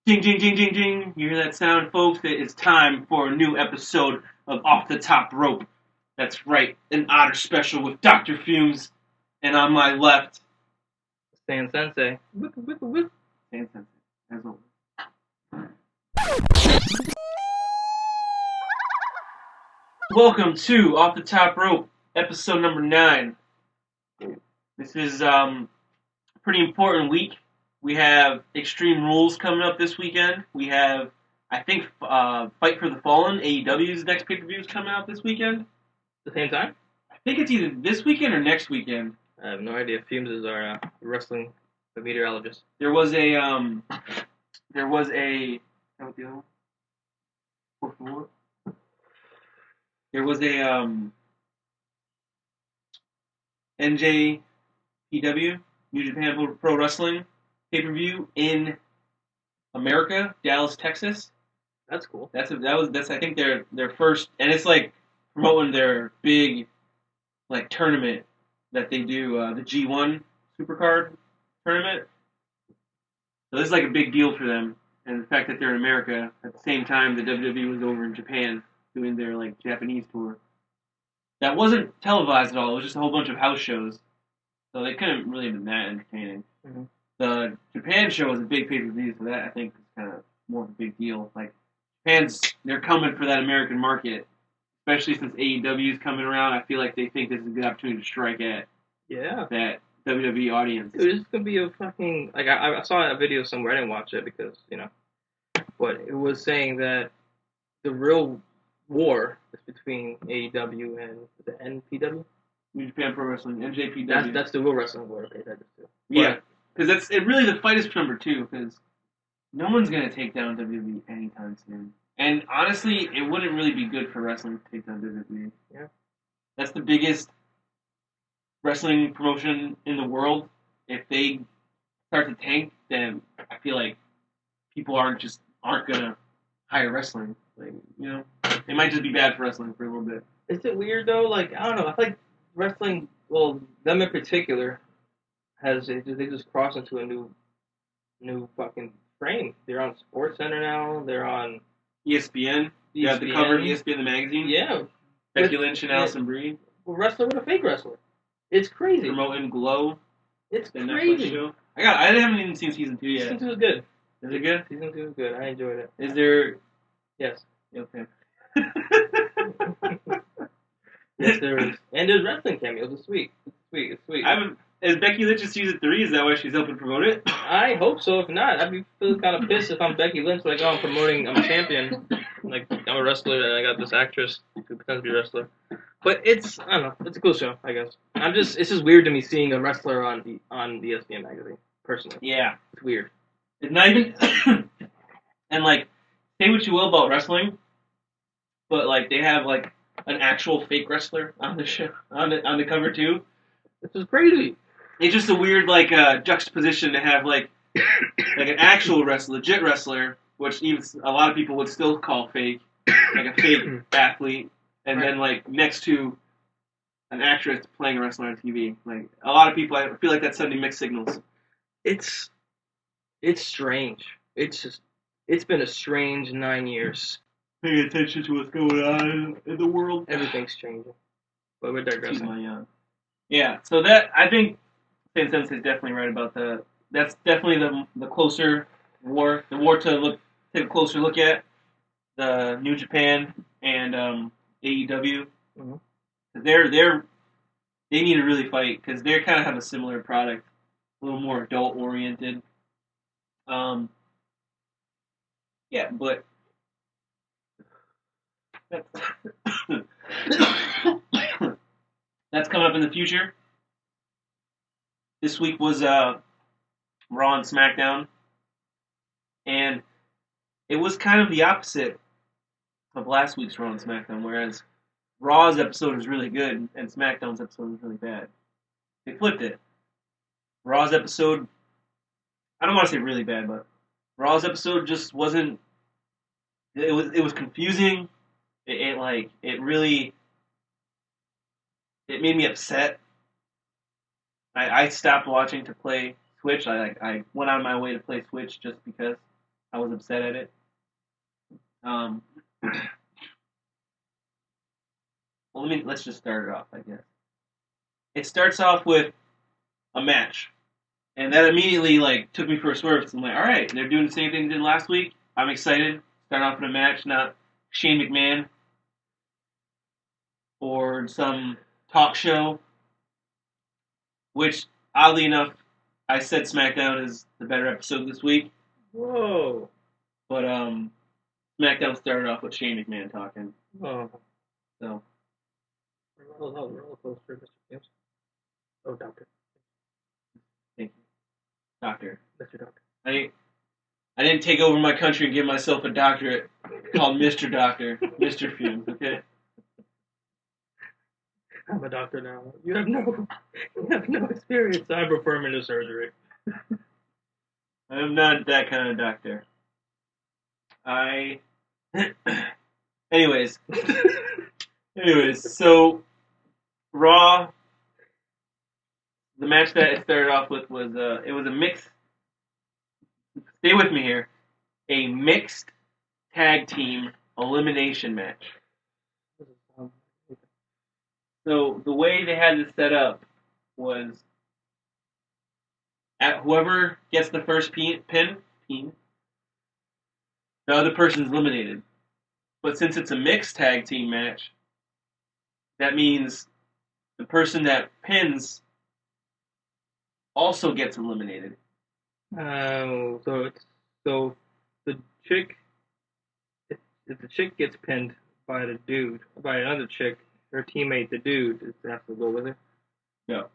Ding, ding, ding, ding, ding. You hear that sound, folks? It is time for a new episode of Off the Top Rope. That's right, an otter special with Dr.Fumes. And on my left, Stan Sensei. Dan Sensei, as always. Welcome to Off the Top Rope, episode number 9. This is a pretty important week. We have Extreme Rules coming up this weekend. We have, I think, Fight for the Fallen, AEW's next pay-per-view is coming out this weekend. At the same time? I think it's either this weekend or next weekend. I have no idea. Fumes is our wrestling meteorologist. There was a, what the other one? There was a, NJPW, New Japan Pro Wrestling, pay-per-view in America, Dallas, Texas. That's cool. That's I think their first, and it's like promoting their big like tournament that they do, the G1 Supercard tournament. So this is like a big deal for them, and the fact that they're in America at the same time the WWE was over in Japan doing their like Japanese tour. That wasn't televised at all. It was just a whole bunch of house shows, so they couldn't really have been that entertaining. Mm-hmm. The Japan show was a big pay-per-view, so that I think is kind of more of a big deal. Like they're coming for that American market, especially since AEW is coming around. I feel like they think this is a good opportunity to strike at that WWE audience. Dude, this is gonna be a fucking I saw a video somewhere. I didn't watch it because but it was saying that the real war is between AEW and the NPW. New Japan Pro Wrestling, NJPW. That's the real wrestling war. Okay, that's too. Yeah, because really the fight is for number 2. Because no one's gonna take down WWE anytime soon. And honestly, it wouldn't really be good for wrestling to take down WWE. Yeah, that's the biggest wrestling promotion in the world. If they start to tank, then I feel like people aren't gonna hire wrestling. Like, it might just be bad for wrestling for a little bit. Is it weird though? Like, I don't know. I feel like wrestling, well, them in particular, they just crossed into a new fucking frame. They're on SportsCenter now. They're on ESPN. Yeah, the cover of ESPN the magazine. Yeah, Becky Lynch and Allison Brie. A wrestler with a fake wrestler. It's crazy. Promoting Glow. It's the crazy. Netflix show. I haven't even seen season 2 yet. Season 2 is good. Is it good? Season 2 is good. I enjoyed it. Is there? Yes. Okay. Yes, there is. And there's wrestling cameos. It's sweet. It's sweet. Is Becky Lynch in season 3? Is that why she's helping promote it? I hope so. If not, I'd be feeling kind of pissed if I'm Becky Lynch. Like, I'm a champion. Like, I'm a wrestler and I got this actress who pretends to be a wrestler. But I don't know. It's a cool show, I guess. It's just weird to me seeing a wrestler on the ESPN magazine, personally. Yeah. It's weird. It's not even, and like, say what you will about wrestling, but like, they have like an actual fake wrestler on the show, on the cover too. This is crazy. It's just a weird like juxtaposition to have like an actual wrestler, legit wrestler, which even a lot of people would still call fake, like a fake athlete, and then like next to an actress playing a wrestler on TV. Like a lot of people, I feel like that's sending mixed signals. It's strange. It's been a strange 9 years. Paying attention to what's going on in the world. Everything's changing. But we're digressing. Yeah, so that, I think Stan Sensei is definitely right about that. That's definitely the closer war. The war to take a closer look at. The New Japan and AEW. Mm-hmm. They need to really fight because they kind of have a similar product. A little more adult oriented. Yeah, but that's coming up in the future. This week was Raw and SmackDown, and it was kind of the opposite of last week's Raw and SmackDown, whereas Raw's episode was really good and SmackDown's episode was really bad. They flipped it. Raw's episode, I don't want to say really bad, but Raw's episode just wasn't. It was confusing. It made me upset. I stopped watching to play Switch. I went out of my way to play Switch just because I was upset at it. Um, well, let's just start it off. I guess it starts off with a match, and that immediately like took me for a swerve. So I'm like, all right, they're doing the same thing they did last week. I'm excited. Start off with a match, not Shane McMahon or some talk show. Which, oddly enough, I said SmackDown is the better episode this week. Whoa. But SmackDown started off with Shane McMahon talking. Oh. So. Roller coaster, Mr. Fumes. Oh, Doctor. Thank you. Doctor. Mr. Doctor. I didn't take over my country and give myself a doctorate called Mr. Doctor. Mr. Fumes, okay? I'm a doctor now. You have no experience. I'm performing the surgery. I'm not that kind of doctor. Anyways, so Raw. The match that it started off with was it was a mixed. Stay with me here. A mixed tag team elimination match. So the way they had this set up was at whoever gets the first pin, the other person's eliminated. But since it's a mixed tag team match, that means the person that pins also gets eliminated. So the chick, if the chick gets pinned by another chick, her teammate, the dude, has to go with her. No.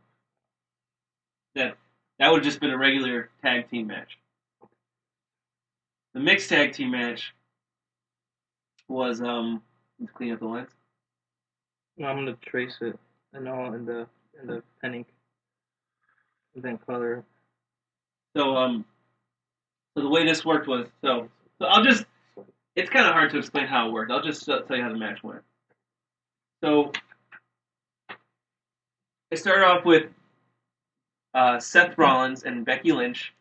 That would have just been a regular tag team match. The mixed tag team match was let's clean up the lines. No, I'm gonna trace it and all in the penning, and then color. So the way this worked was so I'll just. It's kind of hard to explain how it worked. I'll just tell you how the match went. So it started off with Seth Rollins and Becky Lynch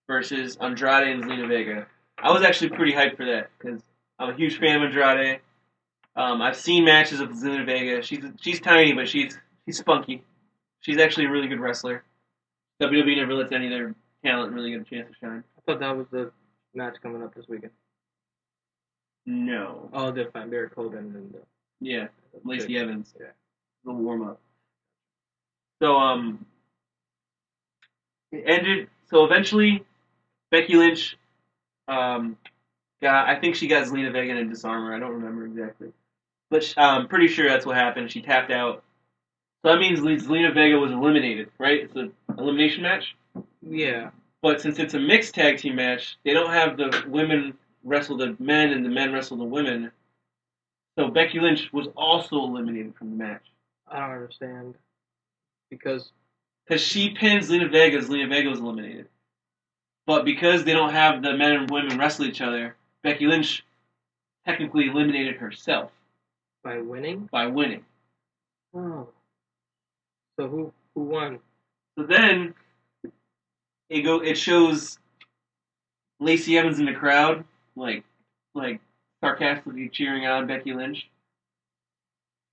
versus Andrade and Zelina Vega. I was actually pretty hyped for that because I'm a huge fan of Andrade. I've seen matches of Zelina Vega. She's tiny, but she's spunky. She's actually a really good wrestler. WWE never lets any of their talent really get a chance to shine. I thought that was the match coming up this weekend. No. Oh, they're fine. Barry Corbin and yeah, Lacey Evans. Yeah. The warm up. So it ended. So eventually, Becky Lynch I think she got Zelina Vega in a disarmer. I don't remember exactly, but I'm pretty sure that's what happened. She tapped out. So that means Zelina Vega was eliminated, right? It's an elimination match. Yeah. But since it's a mixed tag team match, they don't have the women wrestle the men and the men wrestle the women. So Becky Lynch was also eliminated from the match. I don't understand. Because she pins Zelina Vega was eliminated. But because they don't have the men and women wrestle each other, Becky Lynch technically eliminated herself. By winning? By winning. Oh. So who won? So then it shows Lacey Evans in the crowd, like sarcastically cheering on Becky Lynch.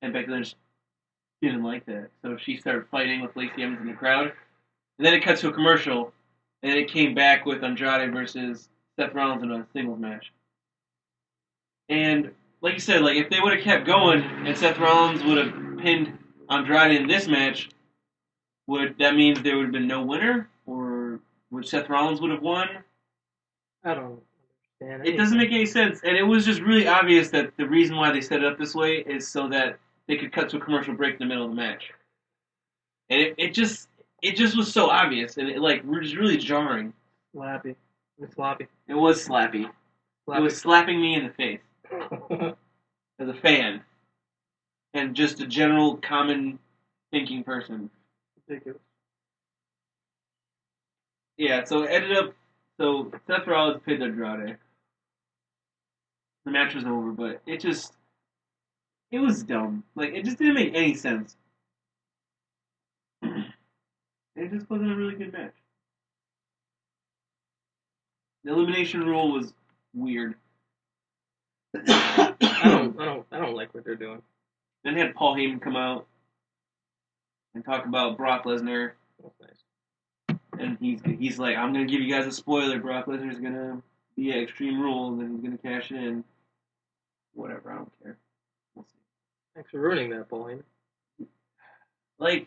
And Becky Lynch didn't like that. So she started fighting with Lacey Evans in the crowd. And then it cuts to a commercial. And then it came back with Andrade versus Seth Rollins in a singles match. And like you said, like if they would have kept going and Seth Rollins would have pinned Andrade in this match, would that mean there would have been no winner? Or would Seth Rollins would have won? I don't understand. It doesn't make any sense. And it was just really obvious that the reason why they set it up this way is so that they could cut to a commercial break in the middle of the match. And it just was so obvious, and it was really jarring. Slappy. It's sloppy. It was slappy. It was slapping me in the face as a fan and just a general common thinking person. Ridiculous. Yeah, so it ended up. So Seth Rollins pinned Andrade. The match was over, but it was dumb. Like it just didn't make any sense. It just wasn't a really good match. The elimination rule was weird. I don't like what they're doing. Then had Paul Heyman come out and talk about Brock Lesnar, That's nice. and he's like, I'm gonna give you guys a spoiler. Brock Lesnar's gonna be at Extreme Rules and he's gonna cash in. Whatever, I don't care. We'll see. Thanks for ruining that, Paul Heyman. Like,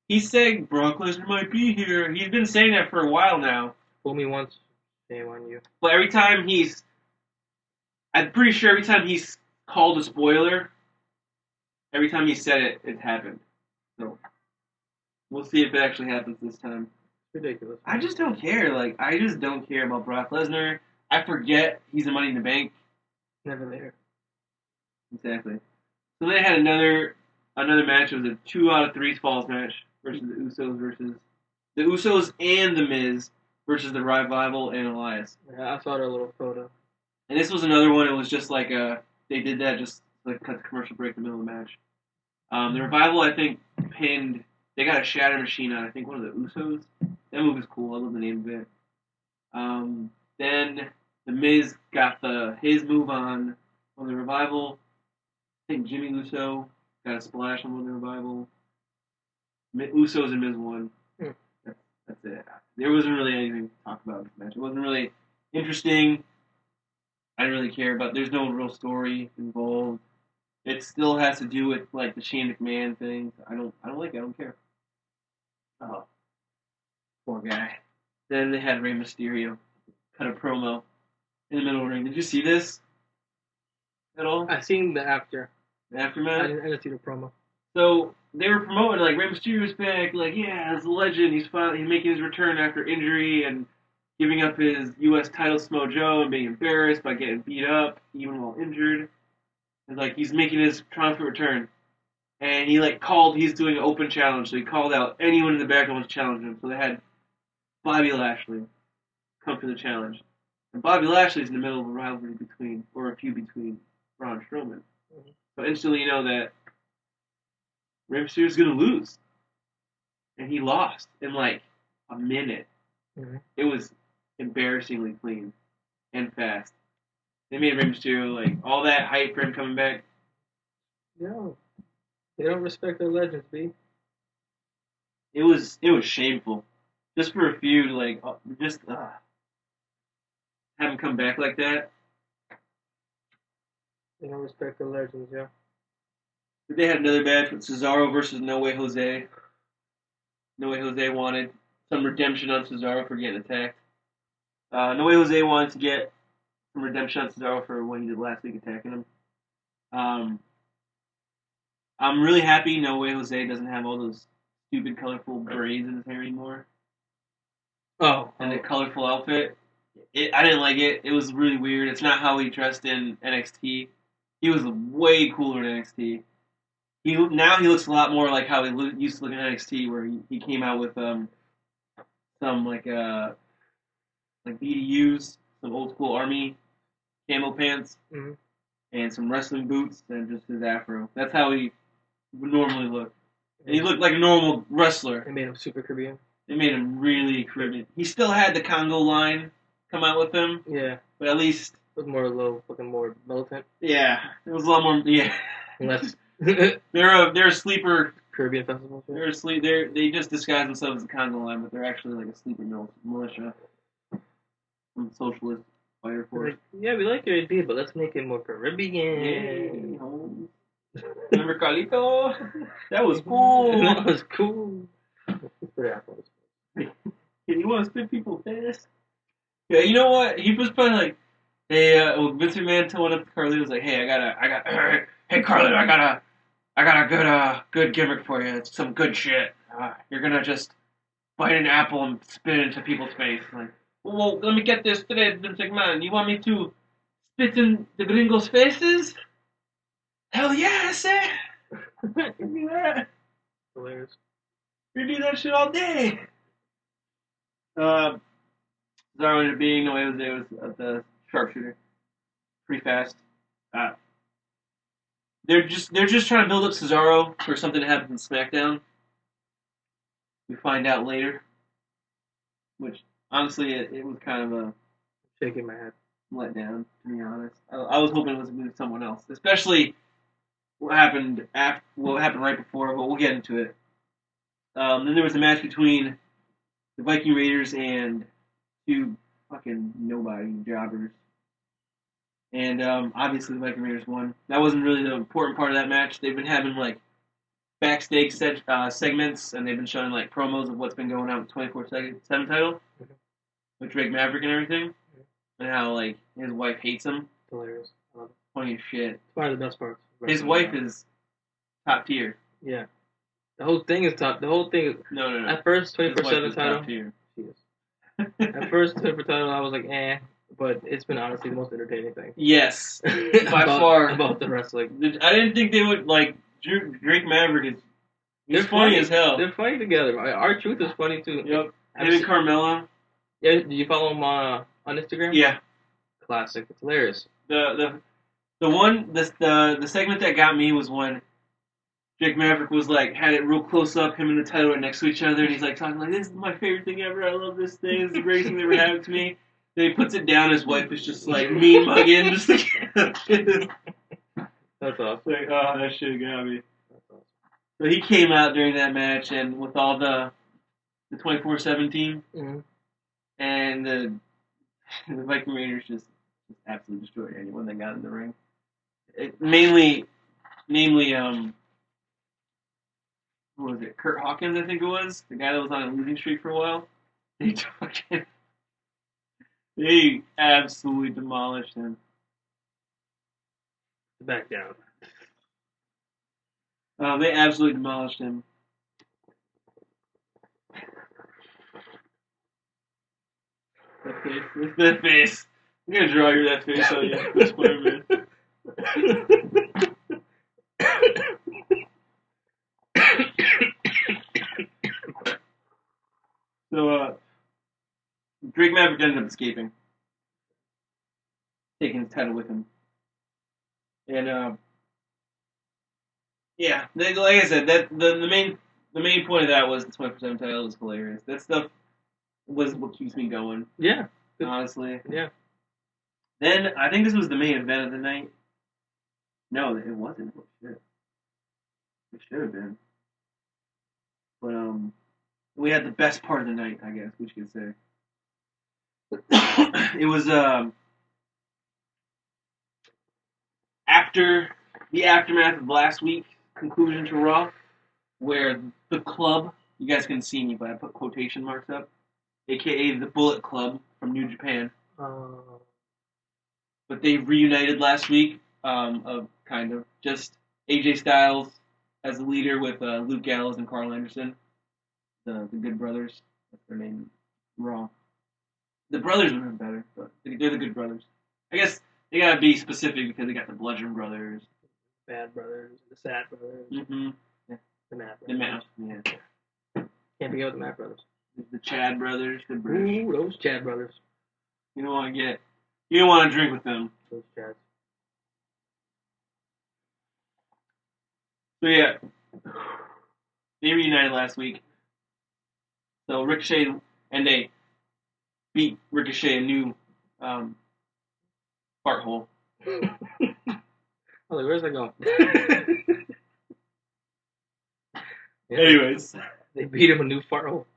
he's saying Brock Lesnar might be here. He's been saying that for a while now. Fool me once, shame on you. But I'm pretty sure every time he's called a spoiler, every time he said it, it happened. So, we'll see if it actually happens this time. It's ridiculous. I just don't care. Like, I just don't care about Brock Lesnar. I forget he's a Money in the Bank. Never there. Exactly. So they had another match. It was a 2 out of 3 falls match versus the Usos and the Miz versus the Revival and Elias. Yeah, I saw their little photo. And this was another one. It was just like they did that just like cut the commercial break in the middle of the match. The Revival, I think, pinned. They got a Shatter Machine on, I think, one of the Usos. That move is cool. I love the name of it. Then the Miz got his move on the Revival. I think Jimmy Uso got a splash on the Revival. Usos and Miz won. That's it. There wasn't really anything to talk about in this match. It wasn't really interesting. I didn't really care about. There's no real story involved. It still has to do with like the Shane McMahon thing. I don't like it. I don't care. Oh, poor guy. Then they had Rey Mysterio cut a promo in the middle of the ring. Did you see this at all? I seen the after. The aftermath. I didn't see the promo. So they were promoting like Rey Mysterio's back. Like, yeah, as a legend, he's making his return after injury and giving up his U.S. title to Samoa Joe and being embarrassed by getting beat up even while injured. And like he's making his triumphant return. And he's doing an open challenge, so he called out anyone in the back that wants to challenge him. So they had Bobby Lashley come for the challenge. And Bobby Lashley's in the middle of a rivalry or a feud between Braun Strowman. Mm-hmm. So instantly you know that Rey Mysterio's going to lose. And he lost in like a minute. Mm-hmm. It was embarrassingly clean and fast. They made Rey Mysterio, like, all that hype for him coming back. No. They don't respect their legends, B. It was shameful. Just for a feud, like, have him come back like that. They don't respect their legends, yeah. They had another match with Cesaro versus No Way Jose. No Way Jose wanted some redemption on Cesaro for getting attacked. No Way Jose wanted to get some redemption on Cesaro for what he did last week attacking him. I'm really happy No Way Jose doesn't have all those stupid colorful braids in his hair anymore. And the colorful outfit. I didn't like it. It was really weird. It's not how he dressed in NXT. He was way cooler in NXT. Now he looks a lot more like how he used to look in NXT, where he came out with some like BDUs, some old school army camo pants, mm-hmm. and some wrestling boots, and just his afro. That's how he would normally look. And he looked like a normal wrestler. They made him super Caribbean. They made him really Caribbean. He still had the Congo line come out with him. Yeah. But at least it was more looking more militant. Yeah. It was a lot more. Yeah. Less. They're a sleeper Caribbean festival. They just disguise themselves as the Congo line, but they're actually like a sleeper militia from socialist fighter force. Yeah, we like your idea, but let's make it more Caribbean. Yeah. Remember Carlito? That was cool. That was cool. You want to spit people fast? Yeah, you know what? He was probably like, hey, Vince McMahon went up to Carlito, was like, hey, hey Carlito, I got a good gimmick for you. It's some good shit. You're gonna just bite an apple and spit it into people's face. Like, well, let me get this straight, Vince McMahon. You want me to spit in the gringos' faces? Hell yeah, I say. You do that. Hilarious. You do that shit all day. Cesaro ended up being No Way Jose was the sharpshooter. Pretty fast. They're just trying to build up Cesaro for something to happen in SmackDown. We find out later. Which honestly it was kind of a Shaking my head. let down, to be honest. I was hoping it was with someone else, especially what happened right before, but we'll get into it. Then there was a match between the Viking Raiders and two fucking nobody jobbers. And obviously the Viking Raiders won. That wasn't really the important part of that match. They've been having like backstage segments, and they've been showing like promos of what's been going on with 24/7 title with Drake Maverick and everything, and how like his wife hates him. Hilarious. Funny as shit. It's one of the best parts. His wife is top tier. Yeah. The whole thing is top. The whole thing is... No. At first, 24/7 title. Top tier. She is. At first, 24 title, I was like, eh. But it's been honestly the most entertaining thing. Yes. By far. About the wrestling. I didn't think they would, like, Drake Maverick is... He's funny as hell. They're funny together. R-Truth is funny, too. Yep. Him and Carmella. Yeah, do you follow him on Instagram? Yeah. Classic. It's hilarious. The segment that got me was when Drake Maverick was like, had it real close up, him and the title right next to each other, and he's like talking like, this is my favorite thing ever, I love this thing, this is the greatest thing that ever happened to me. Then he puts it down, his wife is just like mean mugging, just like, that's awesome. Like, oh, that shit got me. That's awesome. So he came out during that match, and with all the 24/7 team, and the Viking Raiders just absolutely destroyed anyone that got in the ring. Namely, what was it? Kurt Hawkins, I think it was, the guy that was on a losing streak for a while. They absolutely demolished him. Back down. They absolutely demolished him. That face. I'm gonna draw you that face on you. That's Spider-Man. So, Drake Maverick ended up escaping, taking his title with him, and yeah, like I said, that the main point of that was the 24/7 title was hilarious. That stuff was what keeps me going. Yeah, honestly. Yeah. Then I think this was the main event of the night. No, it wasn't. Oh, shit. It should have been. But we had the best part of the night, I guess we should say. It was after the aftermath of last week's conclusion to Raw, where the club, you guys couldn't see me, but I put quotation marks up, aka the Bullet Club from New Japan. But they reunited last week, of kind of just AJ Styles as the leader with Luke Gallows and Carl Anderson, the Good Brothers. That's their name. Raw. The brothers would have been better, but they're the Good Brothers. I guess they gotta be specific because they got the Bludgeon Brothers, Bad Brothers, the Sad Brothers, yeah. the Matt Brothers. The Matt, yeah. Can't forget the Matt Brothers. The Chad Brothers, the British. Ooh, those Chad Brothers. You don't want to drink with them. Those Chads. So yeah, they reunited last week. So Ricochet, and they beat Ricochet a new fart hole. Oh, where's that going? Yeah. Anyways, they beat him a new fart hole.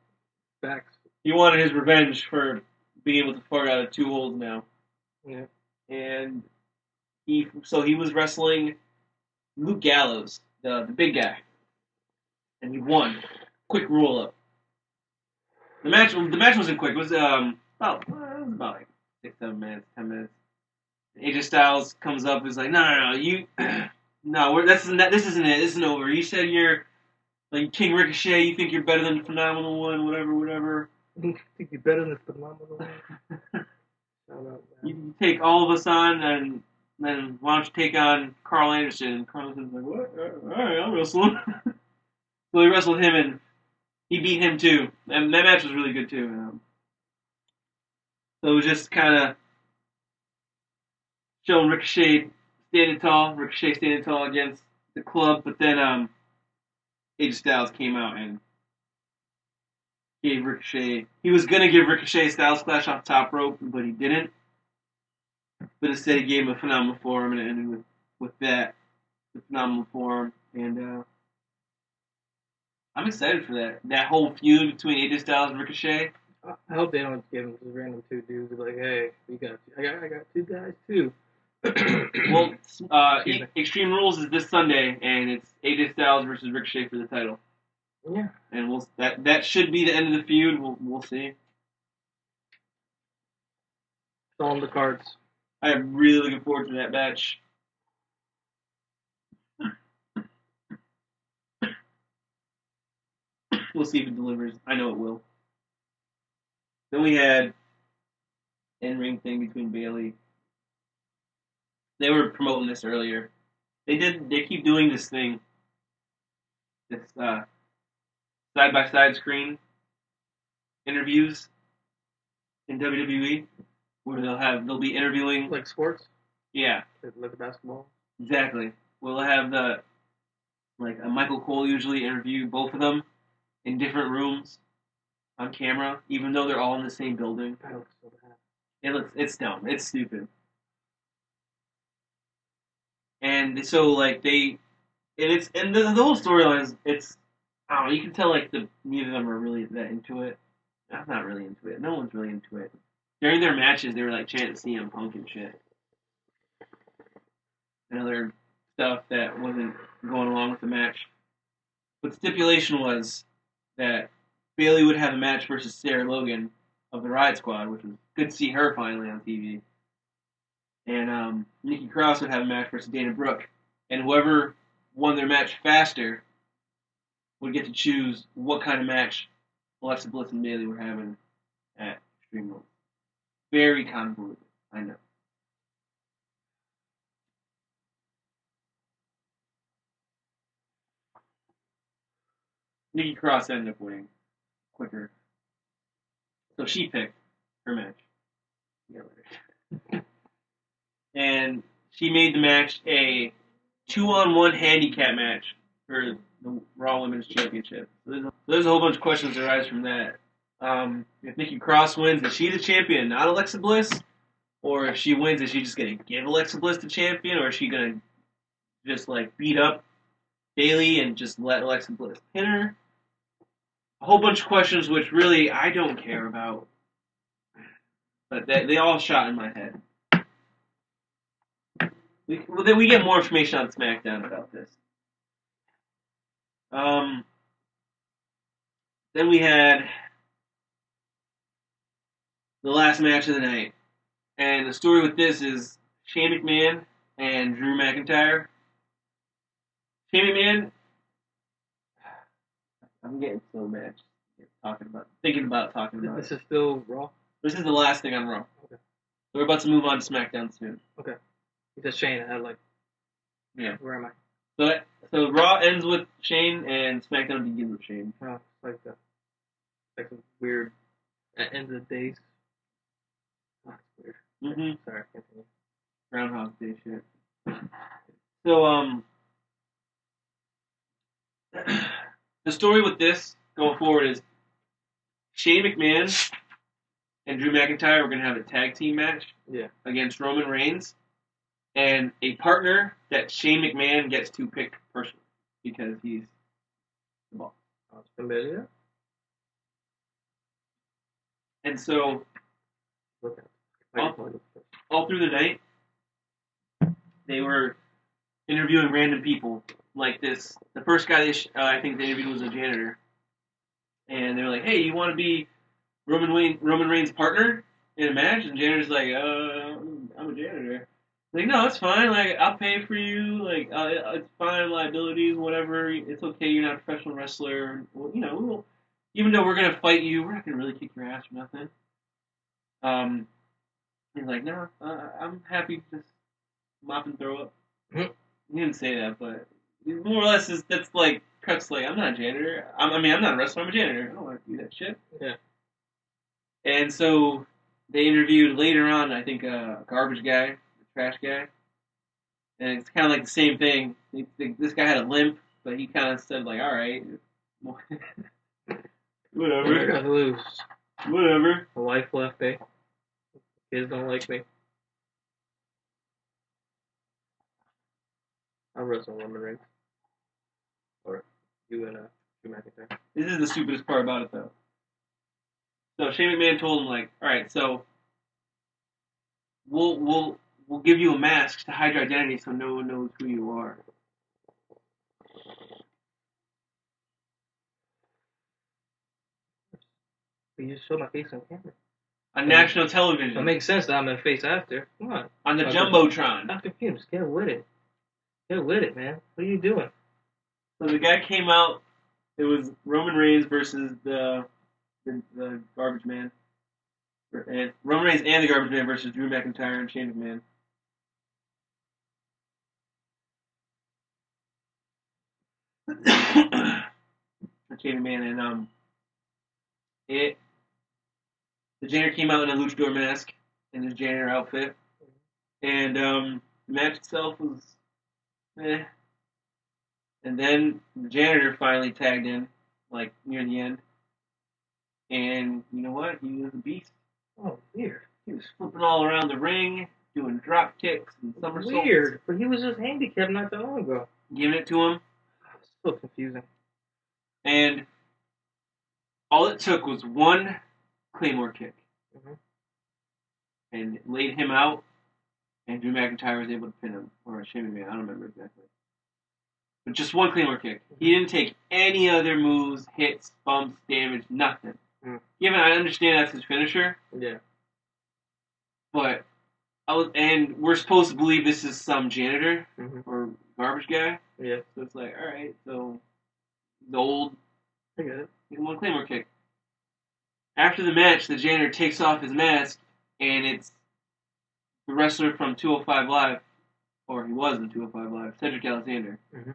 Facts. He wanted his revenge for being able to fart out of 2 holes now. Yeah. And he was wrestling Luke Gallows, the big guy, and he won. Quick roll up. The match wasn't quick. It was about like 6, 7 minutes, 10 minutes. AJ Styles comes up and is like, no, this isn't it. This isn't over. You said you're like King Ricochet. You think you're better than the Phenomenal One, whatever. You think you're better than the Phenomenal One? You take all of us on, and then why don't you take on Carl Anderson? And Carl Anderson's like, what? All right, I'll wrestle him. So he wrestled him, and he beat him too. And that match was really good too. So it was just kind of showing Ricochet standing tall against the club, but then AJ Styles came out and gave Ricochet. He was gonna give Ricochet a Styles Clash off top rope, but he didn't. but instead he gave him a phenomenal form and it ended with that, the phenomenal form. And I'm excited for that whole feud between AJ Styles and Ricochet. I hope they don't give him just random two dudes. Like, hey, I got two guys too. Well, Excuse me. Extreme Rules is this Sunday, and it's AJ Styles versus Ricochet for the title. Yeah. And that should be the end of the feud. We'll see. It's on the cards. I am really looking forward to that match. We'll see if it delivers. I know it will. Then we had in-ring thing between Bayley. They were promoting this earlier. They keep doing this thing. This side-by-side screen interviews in WWE where they'll be interviewing Like sports? Yeah. Like the basketball? Exactly. We'll have a Michael Cole usually interview both of them in different rooms on camera, even though they're all in the same building. That looks so bad. It's dumb. It's stupid. And so the whole storyline is I don't know, you can tell neither of them are really that into it. I'm not really into it. No one's really into it. During their matches they were like chanting CM Punk and shit. And other stuff that wasn't going along with the match. But the stipulation was that Bayley would have a match versus Sarah Logan of the Riot Squad, which was good to see her finally on TV. And Nikki Cross would have a match versus Dana Brooke. And whoever won their match faster would get to choose what kind of match Alexa Bliss and Bayley were having at Extreme Rules. Very convoluted, I know. Nikki Cross ended up winning quicker. So she picked her match. And she made the match a 2-on-1 handicap match for the Raw Women's Championship. So there's a whole bunch of questions that arise from that. If Nikki Cross wins, is she the champion, not Alexa Bliss? Or if she wins, is she just going to give Alexa Bliss the champion? Or is she going to just beat up Bayley and just let Alexa Bliss pin her? A whole bunch of questions which really I don't care about. But they all shot in my head. We get more information on SmackDown about this. Then we had the last match of the night. And the story with this is Shane McMahon and Drew McIntyre. Shane McMahon, I'm getting so mad thinking about talking about This is still Raw? This is the last thing on Raw. Okay. So we're about to move on to SmackDown soon. Okay. He said Shane. I had Yeah. Where am I? So Raw ends with Shane and SmackDown begins with Shane. Oh, it's like some weird end of the days. Oh, it's weird. Mm-hmm. Sorry, continue. Groundhog Day shit. So the story with this going forward is Shane McMahon and Drew McIntyre are going to have a tag team match against Roman Reigns and a partner that Shane McMahon gets to pick personally because he's the boss. Sounds familiar. And so all through the night, they were interviewing random people like this. The first guy I think they interviewed was a janitor. And they were like, hey, you want to be Roman Reigns' partner in a match? And janitor's like, I'm a janitor. Like, no, it's fine. Like, I'll pay for you. Like, it's fine, liabilities, whatever. It's okay. You're not a professional wrestler. Well, even though we're gonna fight you, we're not gonna really kick your ass or nothing. He's like, no, I'm happy to just mop and throw up. He didn't say that, but more or less that's like Kut's like, I'm not a janitor. I'm not a wrestler. I'm a janitor. I don't want to do that shit. Yeah. And so they interviewed later on, I think, a garbage guy, a trash guy. And it's kind of like the same thing. This guy had a limp, but he kind of said, like, all right. Whatever. I got to lose. Whatever. A wife left me. Kids don't like me. I'll wrestle Roman Reigns. Or you and Drew McIntyre. This is the stupidest part about it, though. So Shane McMahon told him, like, all right, so we'll give you a mask to hide your identity so no one knows who you are. But you just showed my face on camera. On national television. It makes sense that I'm in face after. Come on. On the Jumbotron. Dr. Fumes, get with it. Get with it, man. What are you doing? So the guy came out. It was Roman Reigns versus the Garbage Man. And Roman Reigns and the Garbage Man versus Drew McIntyre and Shane McMahon. Shane McMahon and the janitor came out in a luchador mask in his janitor outfit, and the match itself was eh. And then the janitor finally tagged in, like near the end, and you know what? He was a beast. Oh, weird. He was flipping all around the ring, doing drop kicks and somersaults. Weird, but he was just handicapped not that long ago. Giving it to him. So confusing. And all it took was one Claymore kick. Mm-hmm. And it laid him out, and Drew McIntyre was able to pin him. Or Shane McMahon, I don't remember exactly. But just one Claymore kick. He didn't take any other moves, hits, bumps, damage, nothing. Mm. Given I understand that's his finisher. Yeah. But and we're supposed to believe this is some janitor or garbage guy. Yeah. So it's like, all right, so the old, I get it. One Claymore kick. After the match, the janitor takes off his mask, and it's the wrestler from 205 Live, or he was in 205 Live, Cedric Alexander. Mm-hmm.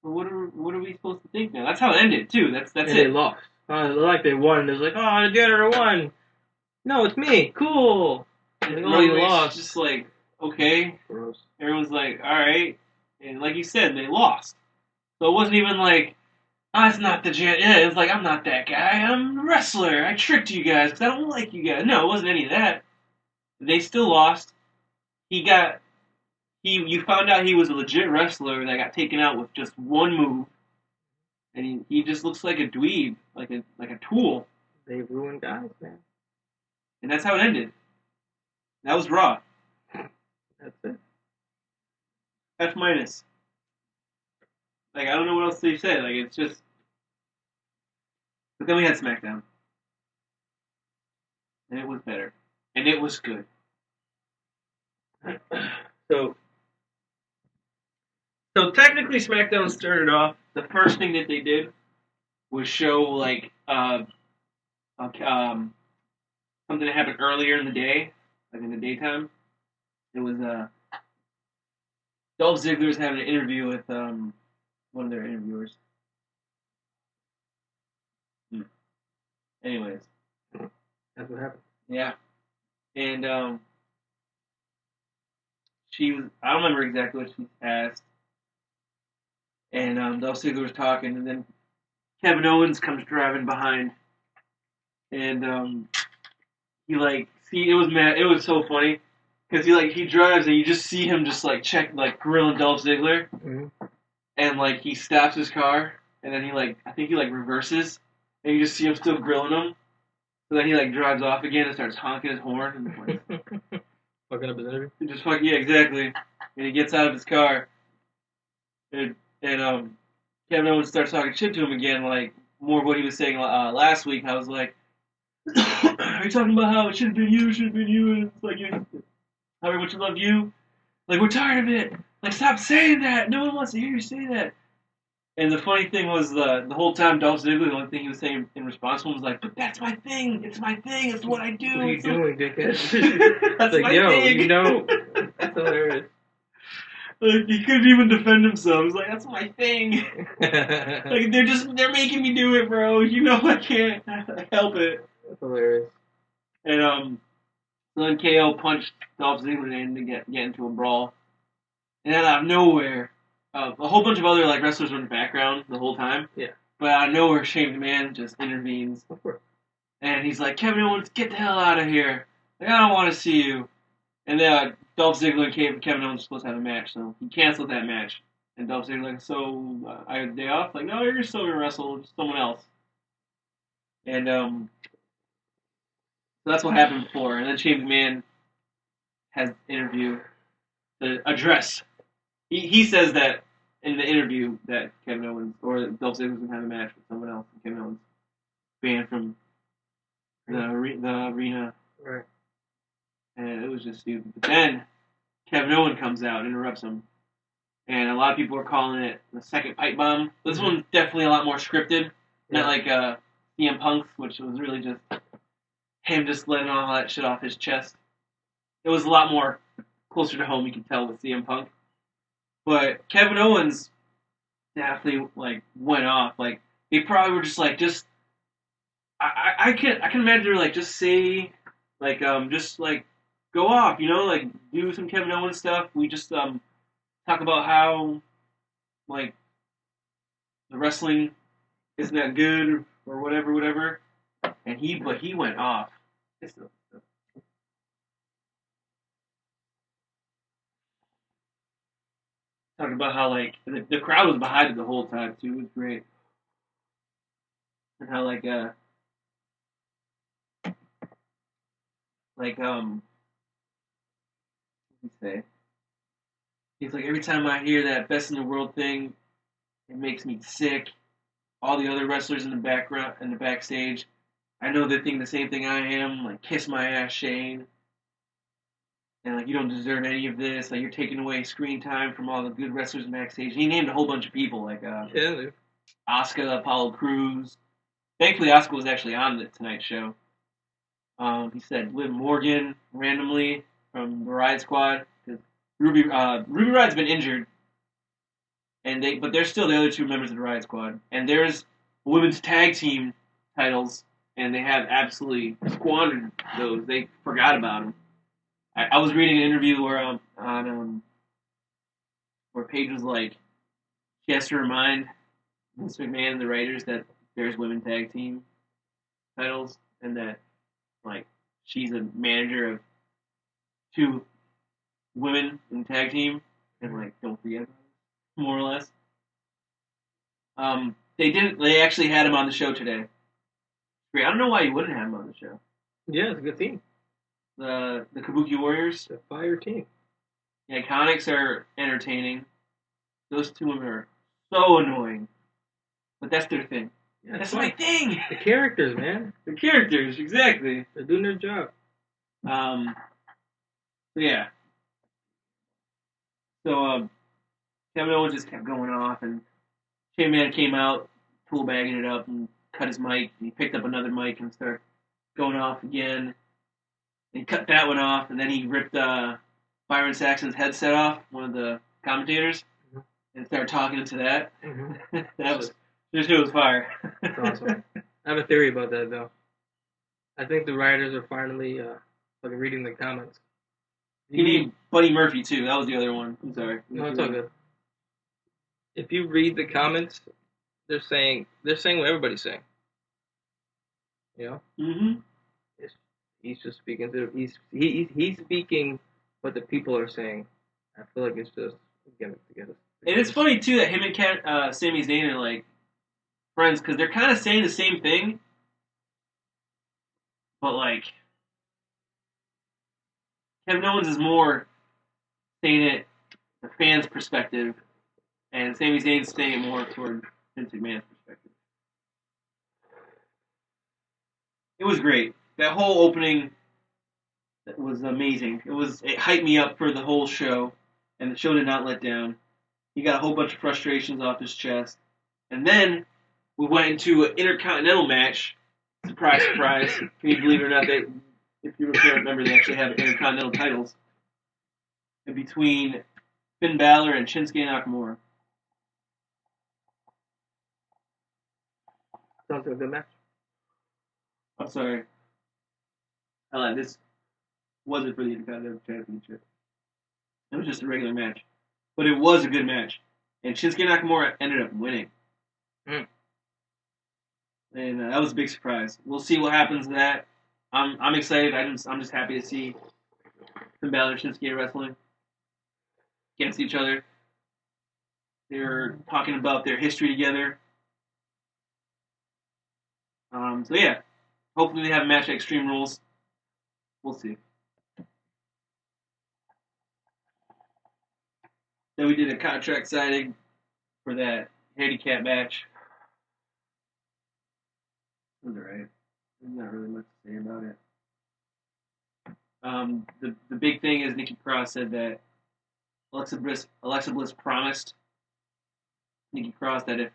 So what are we supposed to think now? That's how it ended too. That's it. They lost. Like they won. It's like, oh, the janitor won. No, it's me. Cool. And oh, you lost. Just like, okay. Gross. Everyone's like, all right. And like you said, they lost. So it wasn't even like, it's not the janitor. Yeah, it was like, I'm not that guy. I'm the wrestler. I tricked you guys because I don't like you guys. No, it wasn't any of that. They still lost. You found out he was a legit wrestler that got taken out with just one move. And he just looks like a dweeb, like a tool. They ruined guys, man. And that's how it ended. That was Raw. That's it. F minus. Like, I don't know what else to say. Like, it's just... But then we had SmackDown. And it was better. And it was good. So technically SmackDown started off, the first thing that they did was show, like, something that happened earlier in the day, like in the daytime. It was, Dolph Ziggler was having an interview with, one of their interviewers. Anyways. That's what happened. Yeah. And, I don't remember exactly what she asked. And, Dolph Ziggler was talking, and then Kevin Owens comes driving behind. And, it was so funny. Because he drives and you just see him just, grilling Dolph Ziggler. Mm-hmm. And, he stops his car. And then I think he reverses. And you just see him still grilling him. So then he, drives off again and starts honking his horn. And, fucking up his interview? Yeah, exactly. And he gets out of his car. And Kevin Owens starts talking shit to him again, more of what he was saying last week. I was like, are you talking about how it should have been you, and it's like, how everyone should love you? We're tired of it. Stop saying that. No one wants to hear you say that. And the funny thing was, the whole time Dolph Ziggler, the only thing he was saying in response to him was like, but that's my thing. It's my thing. It's what I do. What are you doing, dickhead? That's my thing. That's hilarious. He couldn't even defend himself. He's like, that's my thing. They're making me do it, bro. I can't help it. That's hilarious. And so then KO punched Dolph Ziggler in to get into a brawl. And then out of nowhere, a whole bunch of other wrestlers were in the background the whole time. Yeah. But out of nowhere, Shane McMahon just intervenes. Of course. And he's like, Kevin Owens, get the hell out of here. I don't want to see you. And Dolph Ziggler and Kevin Owens were supposed to have a match, so he canceled that match. And Dolph Ziggler like, so I had a day off. Like, no, you're still gonna wrestle with someone else. And so that's what happened before. And then Shane McMahon has an interview to address. He says that in the interview that Kevin Owens or Dolph Ziggler's gonna have a match with someone else. And Kevin Owens banned from the arena. Right. And it was just stupid. But then Kevin Owens comes out and interrupts him. And a lot of people are calling it the second pipe bomb. This one's definitely a lot more scripted. Not like CM Punk's, which was really just him just letting all that shit off his chest. It was a lot more closer to home, you could tell, with CM Punk. But Kevin Owens definitely like went off. Like they probably were just I can imagine they were like just say just like go off, like do some Kevin Owens stuff. We just talk about how like the wrestling isn't that good or whatever. And he went off. Talking about how like the crowd was behind it the whole time too. It was great. And how what did he say? He's like, every time I hear that best in the world thing, it makes me sick. All the other wrestlers in the background in the backstage, I know they think the same thing I am. Like, kiss my ass, Shane. And like, you don't deserve any of this. Like, you're taking away screen time from all the good wrestlers backstage. He named a whole bunch of people, like Asuka, Apollo Crews. Thankfully, Asuka was actually on the Tonight Show. He said Liv Morgan randomly from the Riot Squad because Ruby Riot's been injured, but they're still the other two members of the Riot Squad. And there's women's tag team titles, and they have absolutely squandered those. They forgot about them. I was reading an interview where where Paige was like, she has to remind Vince McMahon and the writers that there's women tag team titles, and that like she's a manager of two women in tag team, and like don't forget about it, more or less. They didn't. They actually had him on the show today. Great. I don't know why you wouldn't have him on the show. Yeah, it's a good team. The Kabuki Warriors, the fire team. The Iconics are entertaining. Those two women are so annoying, but that's their thing. Yeah, that's my thing. The characters, man. The characters, exactly. They're doing their job. Yeah. So Kevin Owens just kept going off, and Shane McMahon came out, tool bagging it up, and cut his mic. And he picked up another mic and started going off again. And he cut that one off, and then he ripped Byron Saxton's headset off, one of the commentators, and started talking into that. Mm-hmm. That was just it was fire. That's awesome. I have a theory about that though. I think the writers are finally reading the comments. You need Buddy Murphy too. That was the other one. I'm sorry. No, it's all good. If you read the comments, they're saying what everybody's saying. You know. Mm-hmm. He's just speaking he's speaking what the people are saying. I feel like it's just get it together. And it's funny too that him and Sami Zayn are like friends because they're kind of saying the same thing, but like Kevin Owens is more saying it the fans' perspective, and Sami Zayn's saying it more toward Vince McMahon's perspective. It was great. That whole opening was amazing. It hyped me up for the whole show, and the show did not let down. He got a whole bunch of frustrations off his chest, and then we went into an Intercontinental match. Surprise, surprise! Can you believe it or not? If you remember, they actually have Intercontinental titles. And between Finn Balor and Shinsuke Nakamura. Sounds like a good match. I'm sorry. I lied. This wasn't for the Intercontinental Championship. It was just a regular match. But it was a good match. And Shinsuke Nakamura ended up winning. Mm. And that was a big surprise. We'll see what happens to that. I'm excited. I'm just happy to see Finn Balor, Shinsuke wrestling against each other. They were talking about their history together. So yeah, hopefully they have a match at Extreme Rules. We'll see. Then we did a contract signing for that handicap match. It was alright. There's not really much to say about it. The big thing is Nikki Cross said that Alexa Bliss promised Nikki Cross that if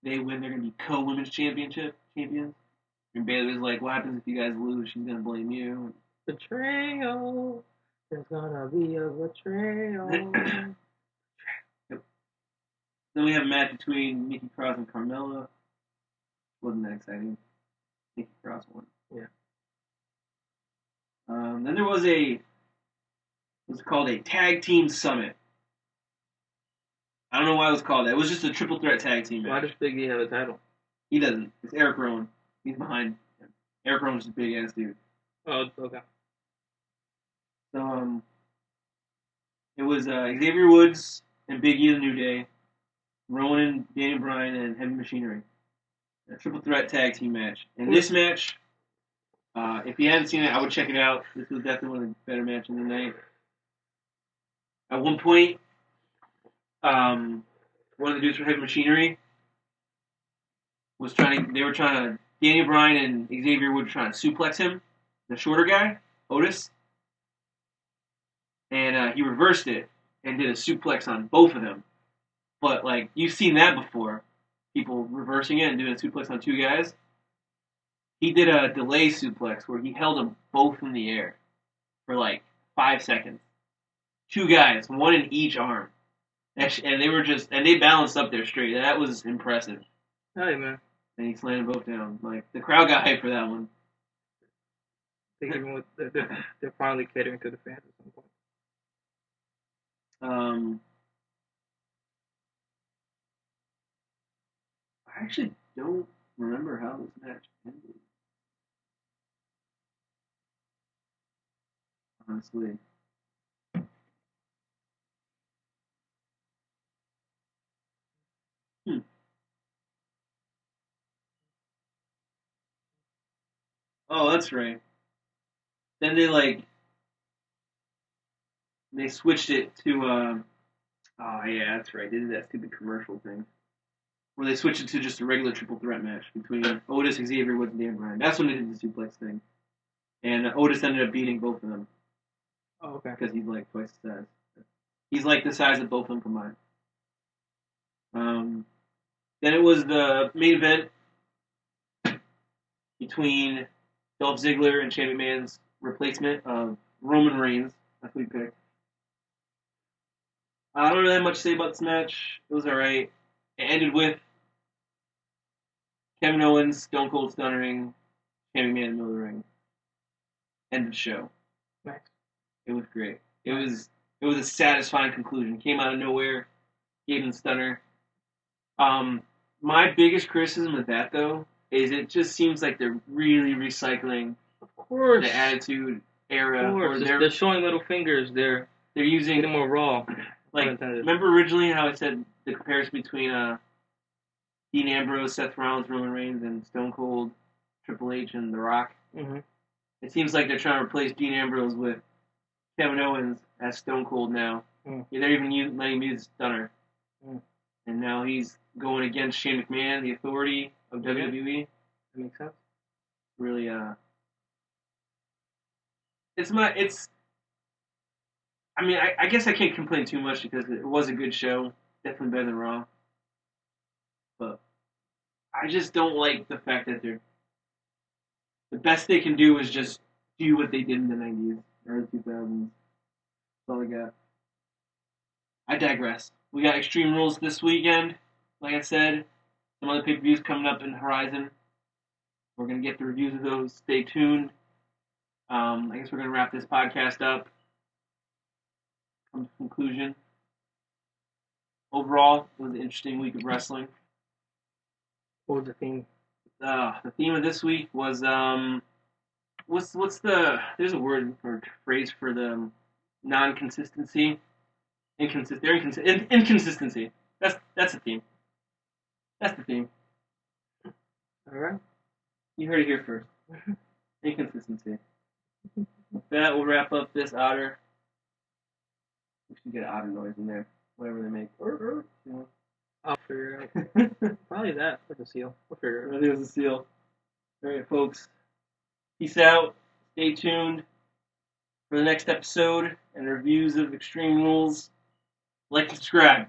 they win, they're going to be co-women's champions. And Bayley was like, "What happens if you guys lose? She's going to blame you." Betrayal. There's gonna be a betrayal. Yep. Then we have a match between Nikki Cross and Carmella. Wasn't that exciting? Nikki Cross won. Yeah. Then there was it was called a tag team summit. I don't know why it was called that. It was just a triple threat tag team match. Why does Big E have a title? He doesn't. It's Eric Rowan. He's behind him. Eric Rowan's a big ass dude. Oh, okay. So it was Xavier Woods and Big E the New Day, Rowan and Daniel Bryan and Heavy Machinery. A triple threat tag team match. And this match, if you hadn't seen it, I would check it out. This was definitely one of the better matches of the night. At one point, one of the dudes from Heavy Machinery Daniel Bryan and Xavier Woods were trying to suplex him, the shorter guy, Otis. And he reversed it and did a suplex on both of them. But, like, you've seen that before. People reversing it and doing a suplex on two guys. He did a delay suplex where he held them both in the air for, like, 5 seconds. Two guys, one in each arm. And they balanced up there straight. That was impressive. Hey, man. And he slammed both down. Like, the crowd got hyped for that one. They're finally catering to the fans at some point. I actually don't remember how this match ended. Honestly. Oh, that's right. Then they switched it to oh yeah, that's right. They did that stupid commercial thing where they switched it to just a regular triple threat match between Otis, Xavier Woods, and Dan Bryan. That's when they did the suplex thing, and Otis ended up beating both of them. Oh, okay. Because he's like twice the size. He's like the size of both of them combined. Then it was the main event between Dolph Ziggler and Shane McMahon's replacement of Roman Reigns. That's what we picked. I don't really have much to say about this match. It was alright. It ended with Kevin Owens, Stone Cold Stunnering, Shane McMahon in the middle of the ring. End of the show. Nice. It was great. It was a satisfying conclusion. Came out of nowhere, gave him the stunner. My biggest criticism of that though is it just seems like they're really recycling the Attitude Era. Of course. They're showing little fingers. They're using them more raw. Like, remember originally how I said the comparison between Dean Ambrose, Seth Rollins, Roman Reigns, and Stone Cold, Triple H, and The Rock? Mm-hmm. It seems like they're trying to replace Dean Ambrose with Kevin Owens as Stone Cold now. Mm. Yeah, they're even letting him use Stunner. Mm. And now he's going against Shane McMahon, the authority of WWE. That makes sense. Really, I guess I can't complain too much because it was a good show. Definitely better than Raw. But I just don't like the fact that the best they can do is just do what they did in the 90s, early 2000s. That's all I got. I digress. We got Extreme Rules this weekend. Like I said, some other pay-per-views coming up in the horizon. We're going to get the reviews of those. Stay tuned. I guess we're going to wrap this podcast up. Come to conclusion. Overall, it was an interesting week of wrestling. What was the theme? The theme of this week was what's the there's a word or phrase for the non-consistency, inconsistency. That's the theme. That's the theme. All right. You heard it here first. Inconsistency. With that, we'll wrap up this otter. We should get an otter noise in there, whatever they make. I'll figure it out. Probably that with the seal. We'll figure it I out. think it was a seal. All right, folks. Peace out. Stay tuned for the next episode and reviews of Extreme Rules. Like and subscribe.